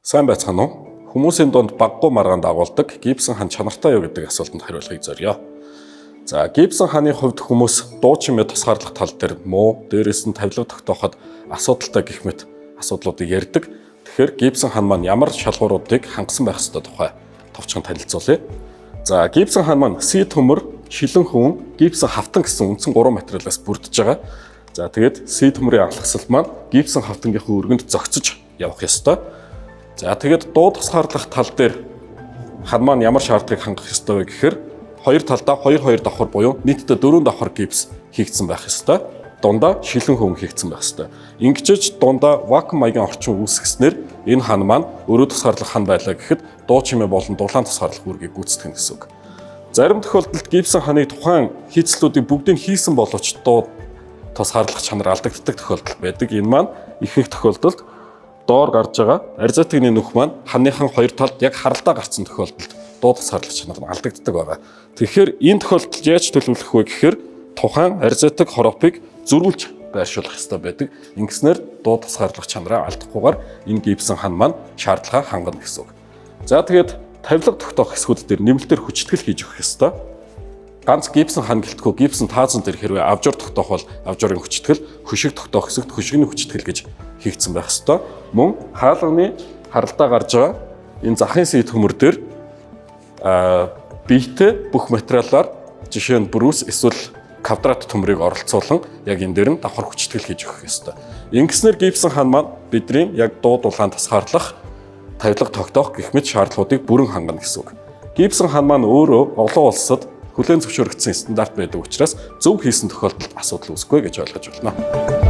Сайн байцгаана уу? Хүмүүсийн дунд баггуу маргаан дагуулдаг Гибсон хан чанартай юу гэдэг асуултанд хариулахыг зорьё. За, Гибсон ханы хувьд хүмүүс дуучин мэд тусгаарлах тал дээр муу, дээрээс нь тавилга тогтооход асуудалтай гэх мэт асуудлуудыг ярьдаг. Тэгэхээр Гибсон хан маань ямар шалгууруудыг хангасан байх ёстой тухай товчхон танилцуулъя. За, Гибсон хан маань сий төмөр, шилэн хүн, гипсон хавтан гэсэн үндсэн 3 материалаас бүрдэж байгаа. За, тэгээд сий төмрийн анхлагсал маань гипсон хавтангийнхын өргөнд зогцож явах ёстой. За, тэгээд дуу тусгаарлах тал дээр хан маань ямар шаардлагыг хангах ёстой вэ гэхээр хоёр талдаа 2 давхар буюу нийтдээ 4 давхар гипс хийгдсэн байх ёстой. Дундаа шилэн хүн хийгдсэн байх ёстой. Ингэжж дундаа вакуум маягийн орчин үүсгэснээр энэ хан маань өөрөө тусгаарлах хан байлаа гэхэд дуу чимээ болон дулаан тусгаарлах үүргийг гүйцэтгэх гэсэн үг. Зарим тохиолдолд Гибсон ханы тухайн хийцлүүдийг бүгдийг хийсэн боловч дуу тусгаарлах чанар алдагддаг тохиолдол байдаг. Энэ маань ихэнх тохиолдолд доор гарч байгаа арзиатгны нүх маань ханыхан хоёр талд яг харалдаа гарсан тохиолдолд дуу тусгаарлах чанар нь алдагддаг байгаа. Тэгэхээр энэ тохиолдолд яаж төлөвлөх вэ гэхээр тухайн арзиатг хоропыг зөрүүлж байршуулах ёстой байдаг. Ингэснээр дуу тусгаарлах чанараа алдахгүйгээр энэ Гибсон хан маань шаардлага хангана гэсэн үг. За, тэгээд тавилга тогтоох хэсгүүд дээр нэмэлтээр хүчтгэл хийж өгөх ёстой. Ганц Гибсон хан гэлтгүй Гибсон таазан дээр хэрвээ авжуур тогтоох бол авжуурын хүчтгэл, хөшиг тогтоох хэсэгт хөшигний хүчтгэл гэж хийгдсэн байх ёстой. Мөн хаалганы харалдаа гарч байгаа энэ захын сий төмөр дээр биетэй бүх материалаар жишээ нь брус эсвэл квадрат төмрийг оролцуулан яг энэ дээр нь давхар хүчтгэл хийж өгөх ёстой. Ингэснээр Гибсон хан маань бидний яг дуу дулаан тусгаарлах тавилга тогтоох гэх мэт шаардлагуудыг бүрэн хангана гэсэн үг. Гибсон хан маань өөрөө олон улсад хүлээн зөвшөөрөгдсөн стандарт байдаг учраас зөв хийсэн тохиолдолд асуудал үүсэхгүй гэж ойлгож байна.